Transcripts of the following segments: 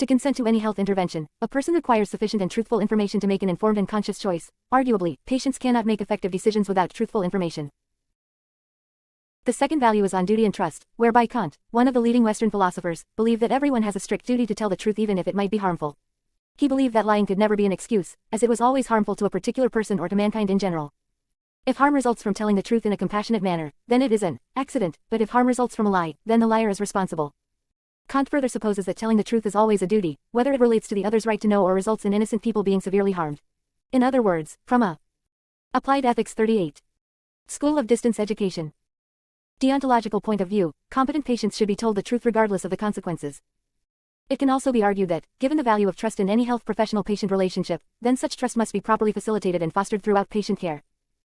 To consent to any health intervention, a person requires sufficient and truthful information to make an informed and conscious choice. Arguably, patients cannot make effective decisions without truthful information. The second value is on duty and trust, whereby Kant, one of the leading Western philosophers, believed that everyone has a strict duty to tell the truth even if it might be harmful. He believed that lying could never be an excuse, as it was always harmful to a particular person or to mankind in general. If harm results from telling the truth in a compassionate manner, then it is an accident, but if harm results from a lie, then the liar is responsible. Kant further supposes that telling the truth is always a duty, whether it relates to the other's right to know or results in innocent people being severely harmed. In other words, from a Applied Ethics 38. School of Distance Education. Deontological point of view, competent patients should be told the truth regardless of the consequences. It can also be argued that, given the value of trust in any health professional-patient relationship, then such trust must be properly facilitated and fostered throughout patient care.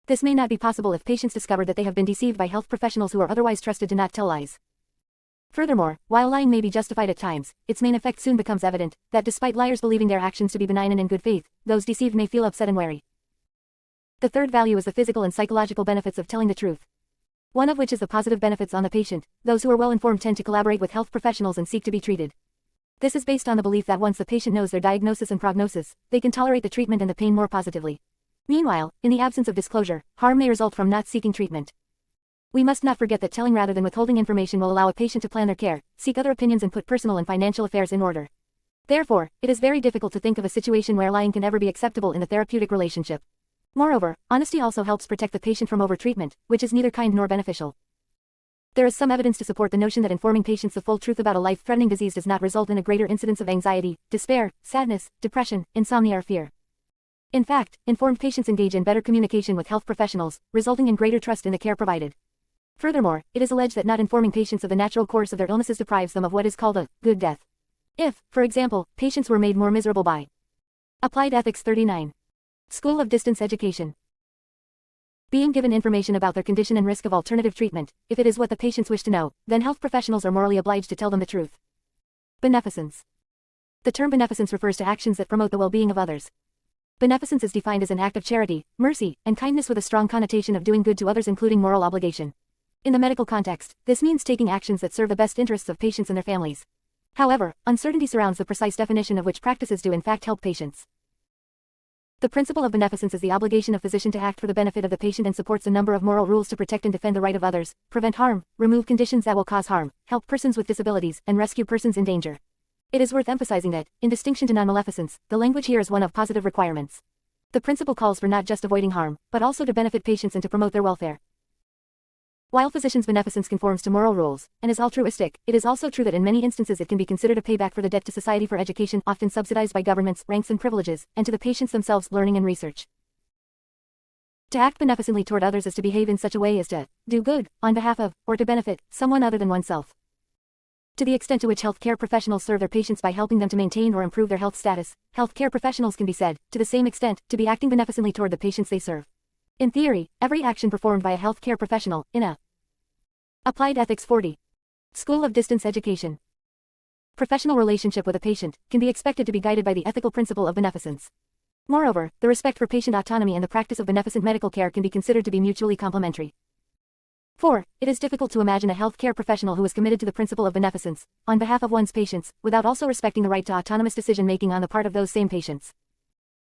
This may not be possible if patients discover that they have been deceived by health professionals who are otherwise trusted to not tell lies. Furthermore, while lying may be justified at times, its main effect soon becomes evident, that despite liars believing their actions to be benign and in good faith, those deceived may feel upset and wary. The third value is the physical and psychological benefits of telling the truth. One of which is the positive benefits on the patient. Those who are well informed tend to collaborate with health professionals and seek to be treated. This is based on the belief that once the patient knows their diagnosis and prognosis, they can tolerate the treatment and the pain more positively. Meanwhile, in the absence of disclosure, harm may result from not seeking treatment. We must not forget that telling rather than withholding information will allow a patient to plan their care, seek other opinions and put personal and financial affairs in order. Therefore, it is very difficult to think of a situation where lying can ever be acceptable in the therapeutic relationship. Moreover, honesty also helps protect the patient from overtreatment, which is neither kind nor beneficial. There is some evidence to support the notion that informing patients the full truth about a life-threatening disease does not result in a greater incidence of anxiety, despair, sadness, depression, insomnia or fear. In fact, informed patients engage in better communication with health professionals, resulting in greater trust in the care provided. Furthermore, it is alleged that not informing patients of the natural course of their illnesses deprives them of what is called a good death. If, for example, patients were made more miserable by Applied Ethics 39. School of Distance Education. Being given information about their condition and risk of alternative treatment, if it is what the patients wish to know, then health professionals are morally obliged to tell them the truth. Beneficence. The term beneficence refers to actions that promote the well-being of others. Beneficence is defined as an act of charity, mercy, and kindness with a strong connotation of doing good to others including moral obligation. In the medical context, this means taking actions that serve the best interests of patients and their families. However, uncertainty surrounds the precise definition of which practices do in fact help patients. The principle of beneficence is the obligation of physician to act for the benefit of the patient and supports a number of moral rules to protect and defend the right of others, prevent harm, remove conditions that will cause harm, help persons with disabilities, and rescue persons in danger. It is worth emphasizing that, in distinction to non-maleficence, the language here is one of positive requirements. The principle calls for not just avoiding harm, but also to benefit patients and to promote their welfare. While physicians' beneficence conforms to moral rules, and is altruistic, it is also true that in many instances it can be considered a payback for the debt to society for education often subsidized by governments, ranks and privileges, and to the patients themselves learning and research. To act beneficently toward others is to behave in such a way as to do good, on behalf of, or to benefit, someone other than oneself. To the extent to which healthcare professionals serve their patients by helping them to maintain or improve their health status, healthcare professionals can be said, to the same extent, to be acting beneficently toward the patients they serve. In theory, every action performed by a healthcare professional, in a Applied Ethics 40. School of Distance Education. Professional relationship with a patient can be expected to be guided by the ethical principle of beneficence. Moreover, the respect for patient autonomy and the practice of beneficent medical care can be considered to be mutually complementary. 4. It is difficult to imagine a healthcare professional who is committed to the principle of beneficence, on behalf of one's patients, without also respecting the right to autonomous decision-making on the part of those same patients.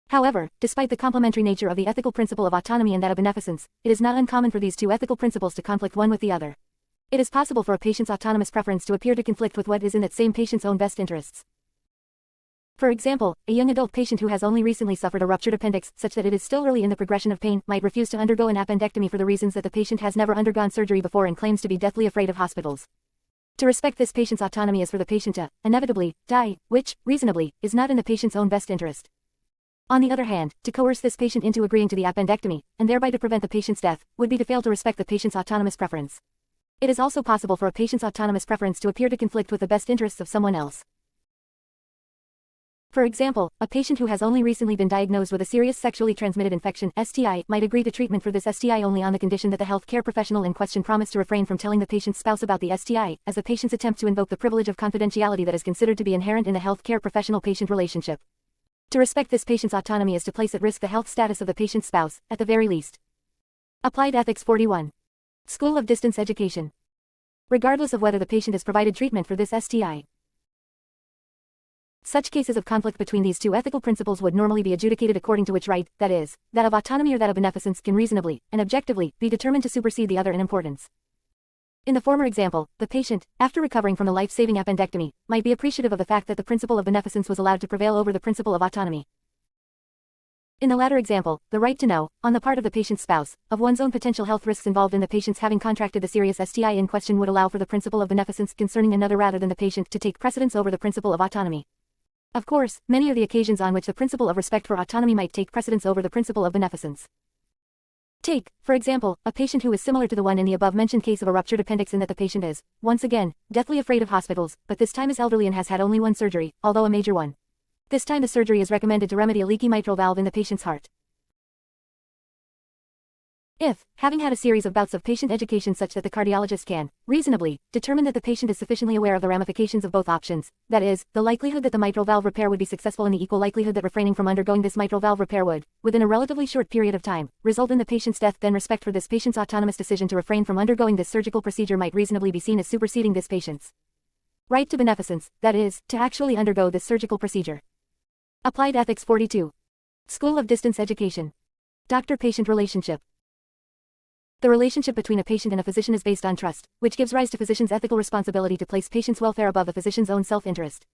However, despite the complementary nature of the ethical principle of autonomy and that of beneficence, it is not uncommon for these two ethical principles to conflict one with the other. It is possible for a patient's autonomous preference to appear to conflict with what is in that same patient's own best interests. For example, a young adult patient who has only recently suffered a ruptured appendix, such that it is still early in the progression of pain, might refuse to undergo an appendectomy for the reasons that the patient has never undergone surgery before and claims to be deathly afraid of hospitals. To respect this patient's autonomy is for the patient to, inevitably, die, which, reasonably, is not in the patient's own best interest. On the other hand, to coerce this patient into agreeing to the appendectomy, and thereby to prevent the patient's death, would be to fail to respect the patient's autonomous preference. It is also possible for a patient's autonomous preference to appear to conflict with the best interests of someone else. For example, a patient who has only recently been diagnosed with a serious sexually transmitted infection (STI) might agree to treatment for this STI only on the condition that the healthcare professional in question promise to refrain from telling the patient's spouse about the STI, as the patient's attempt to invoke the privilege of confidentiality that is considered to be inherent in the healthcare professional-patient relationship. To respect this patient's autonomy is to place at risk the health status of the patient's spouse, at the very least. Applied Ethics 41. School of Distance Education. Regardless of whether the patient is provided treatment for this STI. Such cases of conflict between these two ethical principles would normally be adjudicated according to which right, that is, that of autonomy or that of beneficence, can reasonably, and objectively, be determined to supersede the other in importance. In the former example, the patient, after recovering from a life-saving appendectomy, might be appreciative of the fact that the principle of beneficence was allowed to prevail over the principle of autonomy. In the latter example, the right to know, on the part of the patient's spouse, of one's own potential health risks involved in the patient's having contracted the serious STI in question would allow for the principle of beneficence concerning another rather than the patient to take precedence over the principle of autonomy. Of course, many are the occasions on which the principle of respect for autonomy might take precedence over the principle of beneficence. Take, for example, a patient who is similar to the one in the above-mentioned case of a ruptured appendix in that the patient is, once again, deathly afraid of hospitals, but this time is elderly and has had only one surgery, although a major one. This time the surgery is recommended to remedy a leaky mitral valve in the patient's heart. If, having had a series of bouts of patient education such that the cardiologist can, reasonably, determine that the patient is sufficiently aware of the ramifications of both options, that is, the likelihood that the mitral valve repair would be successful and the equal likelihood that refraining from undergoing this mitral valve repair would, within a relatively short period of time, result in the patient's death, then respect for this patient's autonomous decision to refrain from undergoing this surgical procedure might reasonably be seen as superseding this patient's right to beneficence, that is, to actually undergo this surgical procedure. Applied Ethics 42. School of Distance Education. Doctor-patient relationship. The relationship between a patient and a physician is based on trust, which gives rise to physicians' ethical responsibility to place patients' welfare above the physician's own self-interest.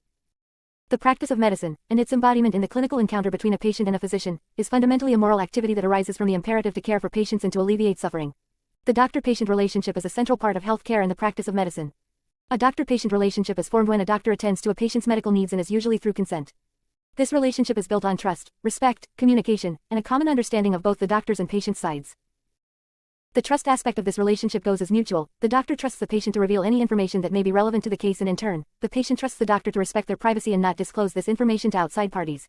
The practice of medicine, and its embodiment in the clinical encounter between a patient and a physician, is fundamentally a moral activity that arises from the imperative to care for patients and to alleviate suffering. The doctor-patient relationship is a central part of health care and the practice of medicine. A doctor-patient relationship is formed when a doctor attends to a patient's medical needs and is usually through consent. This relationship is built on trust, respect, communication, and a common understanding of both the doctor's and patient's sides. The trust aspect of this relationship goes as mutual. The doctor trusts the patient to reveal any information that may be relevant to the case, and in turn, the patient trusts the doctor to respect their privacy and not disclose this information to outside parties.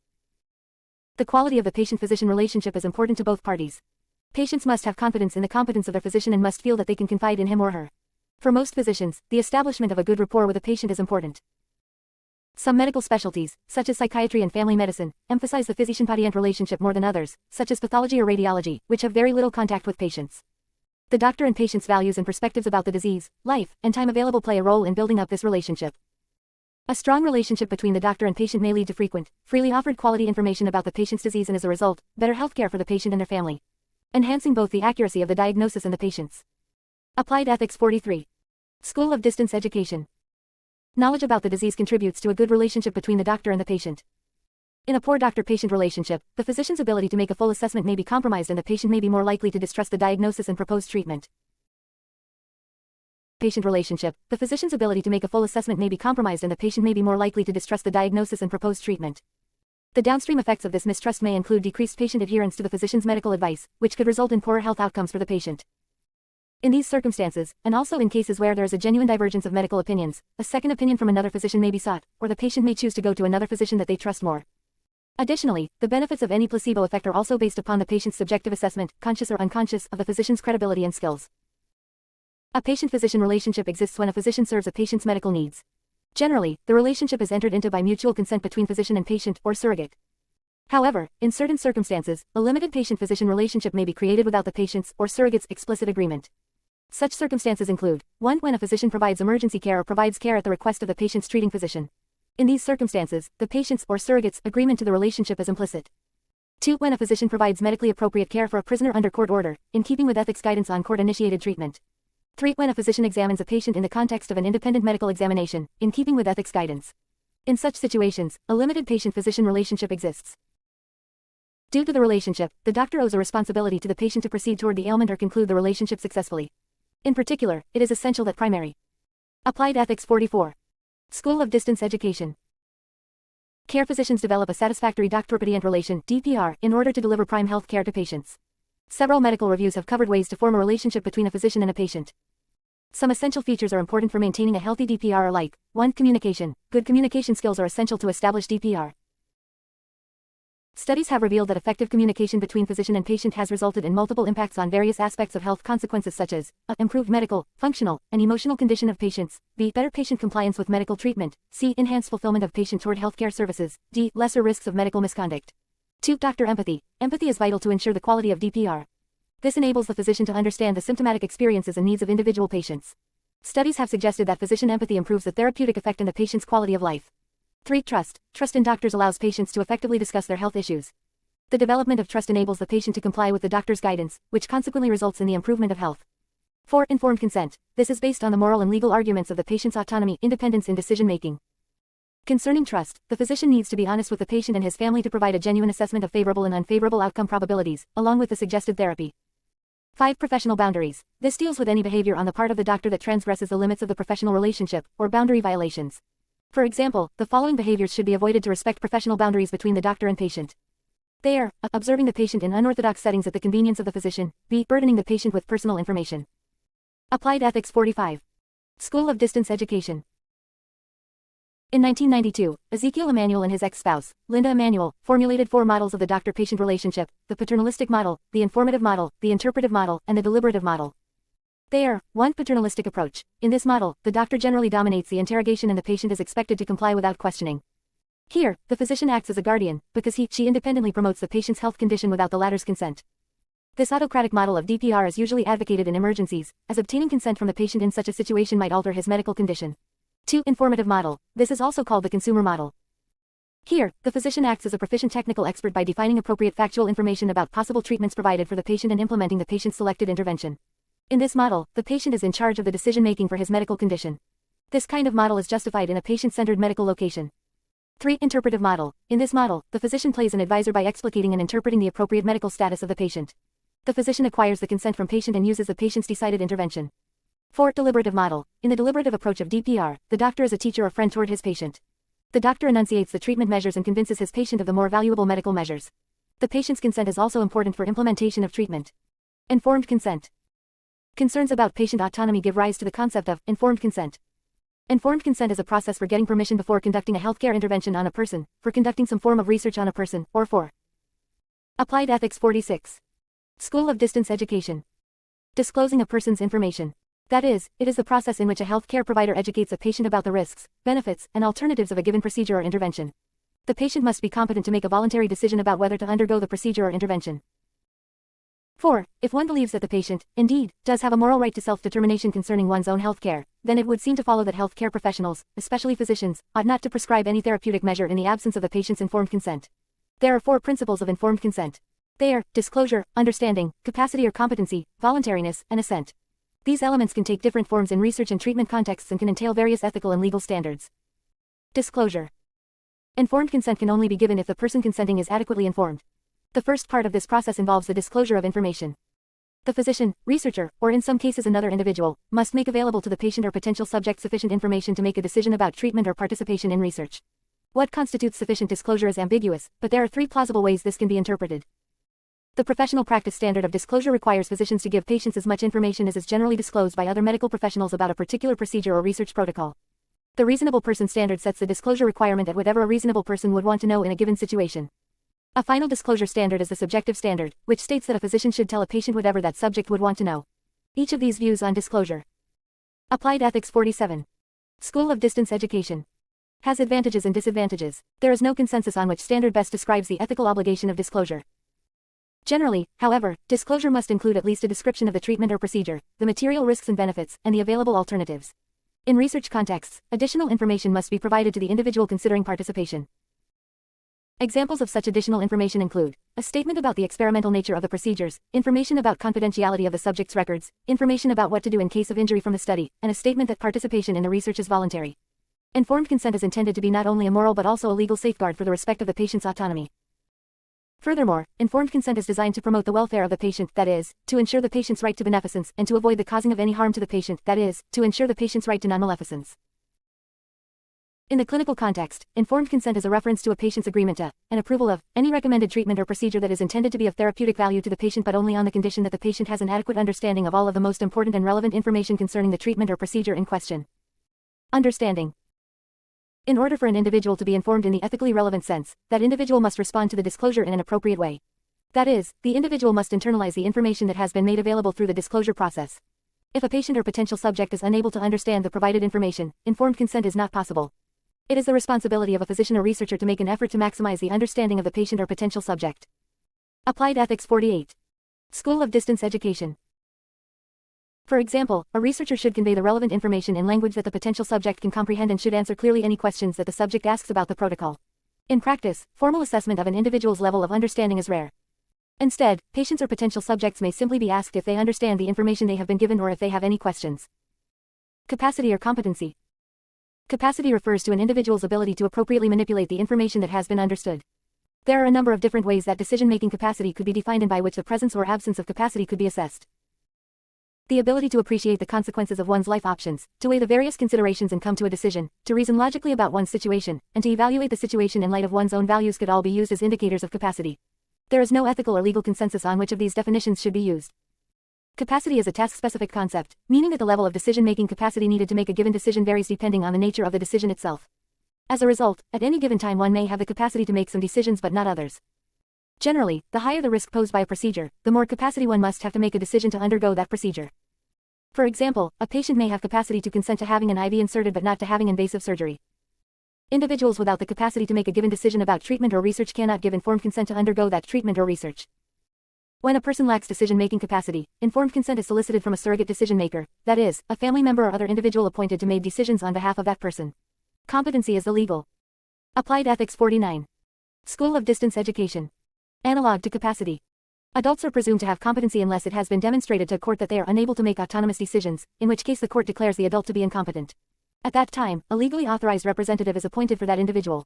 The quality of the patient-physician relationship is important to both parties. Patients must have confidence in the competence of their physician and must feel that they can confide in him or her. For most physicians, the establishment of a good rapport with a patient is important. Some medical specialties, such as psychiatry and family medicine, emphasize the physician-patient relationship more than others, such as pathology or radiology, which have very little contact with patients. The doctor and patient's values and perspectives about the disease, life, and time available play a role in building up this relationship. A strong relationship between the doctor and patient may lead to frequent, freely offered quality information about the patient's disease and as a result, better health care for the patient and their family, enhancing both the accuracy of the diagnosis and the patient's. Applied Ethics 43. School of Distance Education. Knowledge about the disease contributes to a good relationship between the doctor and the patient. In a poor doctor-patient relationship, the physician's ability to make a full assessment may be compromised and the patient may be more likely to distrust the diagnosis and proposed treatment. Patient relationship, the physician's ability to make a full assessment may be compromised and the patient may be more likely to distrust the diagnosis and proposed treatment. The downstream effects of this mistrust may include decreased patient adherence to the physician's medical advice, which could result in poorer health outcomes for the patient. In these circumstances, and also in cases where there is a genuine divergence of medical opinions, a second opinion from another physician may be sought, or the patient may choose to go to another physician that they trust more. Additionally, the benefits of any placebo effect are also based upon the patient's subjective assessment, conscious or unconscious, of the physician's credibility and skills. A patient-physician relationship exists when a physician serves a patient's medical needs. Generally, the relationship is entered into by mutual consent between physician and patient, or surrogate. However, in certain circumstances, a limited patient-physician relationship may be created without the patient's, or surrogate's, explicit agreement. Such circumstances include, 1. When a physician provides emergency care or provides care at the request of the patient's treating physician. In these circumstances, the patient's, or surrogate's, agreement to the relationship is implicit. 2. When a physician provides medically appropriate care for a prisoner under court order, in keeping with ethics guidance on court-initiated treatment. 3. When a physician examines a patient in the context of an independent medical examination, in keeping with ethics guidance. In such situations, a limited patient-physician relationship exists. Due to the relationship, the doctor owes a responsibility to the patient to proceed toward the ailment or conclude the relationship successfully. In particular, it is essential that primary. Applied Ethics 44. School of Distance Education. Care physicians develop a satisfactory doctor-patient relation (DPR) in order to deliver prime health care to patients. Several medical reviews have covered ways to form a relationship between a physician and a patient. Some essential features are important for maintaining a healthy DPR are like 1. Communication. Good communication skills are essential to establish DPR. Studies have revealed that effective communication between physician and patient has resulted in multiple impacts on various aspects of health consequences such as a. Improved medical, functional, and emotional condition of patients, b. Better patient compliance with medical treatment, c. Enhanced fulfillment of patient toward healthcare services, d. Lesser risks of medical misconduct. 2. Doctor empathy. Empathy is vital to ensure the quality of DPR. This enables the physician to understand the symptomatic experiences and needs of individual patients. Studies have suggested that physician empathy improves the therapeutic effect and the patient's quality of life. 3. Trust. Trust in doctors allows patients to effectively discuss their health issues. The development of trust enables the patient to comply with the doctor's guidance, which consequently results in the improvement of health. 4. Informed consent. This is based on the moral and legal arguments of the patient's autonomy, independence in decision-making. Concerning trust, the physician needs to be honest with the patient and his family to provide a genuine assessment of favorable and unfavorable outcome probabilities, along with the suggested therapy. 5. Professional boundaries. This deals with any behavior on the part of the doctor that transgresses the limits of the professional relationship, or boundary violations. For example, the following behaviors should be avoided to respect professional boundaries between the doctor and patient. They are: a. Observing the patient in unorthodox settings at the convenience of the physician, b. Burdening the patient with personal information. Applied Ethics 45. School of Distance Education. In 1992, Ezekiel Emanuel and his ex-spouse, Linda Emanuel, formulated 4 models of the doctor-patient relationship: the paternalistic model, the informative model, the interpretive model, and the deliberative model. They are: 1. Paternalistic approach. In this model, the doctor generally dominates the interrogation and the patient is expected to comply without questioning. Here, the physician acts as a guardian, because she independently promotes the patient's health condition without the latter's consent. This autocratic model of DPR is usually advocated in emergencies, as obtaining consent from the patient in such a situation might alter his medical condition. 2. Informative model. This is also called the consumer model. Here, the physician acts as a proficient technical expert by defining appropriate factual information about possible treatments provided for the patient and implementing the patient's selected intervention. In this model, the patient is in charge of the decision-making for his medical condition. This kind of model is justified in a patient-centered medical location. 3. Interpretive model. In this model, the physician plays an advisor by explicating and interpreting the appropriate medical status of the patient. The physician acquires the consent from patient and uses the patient's decided intervention. 4. Deliberative model. In the deliberative approach of DPR, the doctor is a teacher or friend toward his patient. The doctor enunciates the treatment measures and convinces his patient of the more valuable medical measures. The patient's consent is also important for implementation of treatment. Informed consent. Concerns about patient autonomy give rise to the concept of informed consent. Informed consent is a process for getting permission before conducting a healthcare intervention on a person, for conducting some form of research on a person, or for Applied Ethics 46. School of Distance Education. Disclosing a person's information. That is, it is the process in which a healthcare provider educates a patient about the risks, benefits, and alternatives of a given procedure or intervention. The patient must be competent to make a voluntary decision about whether to undergo the procedure or intervention. 4. If one believes that the patient, indeed, does have a moral right to self-determination concerning one's own health care, then it would seem to follow that health care professionals, especially physicians, ought not to prescribe any therapeutic measure in the absence of the patient's informed consent. There are 4 principles of informed consent. They are: disclosure, understanding, capacity or competency, voluntariness, and assent. These elements can take different forms in research and treatment contexts and can entail various ethical and legal standards. Disclosure. Informed consent can only be given if the person consenting is adequately informed. The first part of this process involves the disclosure of information. The physician, researcher, or in some cases another individual, must make available to the patient or potential subject sufficient information to make a decision about treatment or participation in research. What constitutes sufficient disclosure is ambiguous, but there are 3 plausible ways this can be interpreted. The professional practice standard of disclosure requires physicians to give patients as much information as is generally disclosed by other medical professionals about a particular procedure or research protocol. The reasonable person standard sets the disclosure requirement at whatever a reasonable person would want to know in a given situation. A final disclosure standard is the subjective standard, which states that a physician should tell a patient whatever that subject would want to know. Each of these views on disclosure. Applied Ethics 47. School of Distance Education. Has advantages and disadvantages. There is no consensus on which standard best describes the ethical obligation of disclosure. Generally, however, disclosure must include at least a description of the treatment or procedure, the material risks and benefits, and the available alternatives. In research contexts, additional information must be provided to the individual considering participation. Examples of such additional information include a statement about the experimental nature of the procedures, information about confidentiality of the subject's records, information about what to do in case of injury from the study, and a statement that participation in the research is voluntary. Informed consent is intended to be not only a moral but also a legal safeguard for the respect of the patient's autonomy. Furthermore, informed consent is designed to promote the welfare of the patient, that is, to ensure the patient's right to beneficence, and to avoid the causing of any harm to the patient, that is, to ensure the patient's right to non-maleficence. In the clinical context, informed consent is a reference to a patient's agreement to, and approval of, any recommended treatment or procedure that is intended to be of therapeutic value to the patient but only on the condition that the patient has an adequate understanding of all of the most important and relevant information concerning the treatment or procedure in question. Understanding. In order for an individual to be informed in the ethically relevant sense, that individual must respond to the disclosure in an appropriate way. That is, the individual must internalize the information that has been made available through the disclosure process. If a patient or potential subject is unable to understand the provided information, informed consent is not possible. It is the responsibility of a physician or researcher to make an effort to maximize the understanding of the patient or potential subject. Applied Ethics 48. School of Distance Education. For example, a researcher should convey the relevant information in language that the potential subject can comprehend and should answer clearly any questions that the subject asks about the protocol. In practice, formal assessment of an individual's level of understanding is rare. Instead, patients or potential subjects may simply be asked if they understand the information they have been given or if they have any questions. Capacity or competency. Capacity refers to an individual's ability to appropriately manipulate the information that has been understood. There are a number of different ways that decision-making capacity could be defined and by which the presence or absence of capacity could be assessed. The ability to appreciate the consequences of one's life options, to weigh the various considerations and come to a decision, to reason logically about one's situation, and to evaluate the situation in light of one's own values could all be used as indicators of capacity. There is no ethical or legal consensus on which of these definitions should be used. Capacity is a task-specific concept, meaning that the level of decision-making capacity needed to make a given decision varies depending on the nature of the decision itself. As a result, at any given time one may have the capacity to make some decisions but not others. Generally, the higher the risk posed by a procedure, the more capacity one must have to make a decision to undergo that procedure. For example, a patient may have capacity to consent to having an IV inserted but not to having invasive surgery. Individuals without the capacity to make a given decision about treatment or research cannot give informed consent to undergo that treatment or research. When a person lacks decision-making capacity, informed consent is solicited from a surrogate decision-maker, that is, a family member or other individual appointed to make decisions on behalf of that person. Competency is the legal. Applied Ethics 49. School of Distance Education. Analog to capacity. Adults are presumed to have competency unless it has been demonstrated to a court that they are unable to make autonomous decisions, in which case the court declares the adult to be incompetent. At that time, a legally authorized representative is appointed for that individual.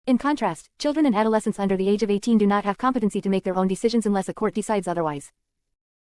In contrast, children and adolescents under the age of 18 do not have competency to make their own decisions unless a court decides otherwise.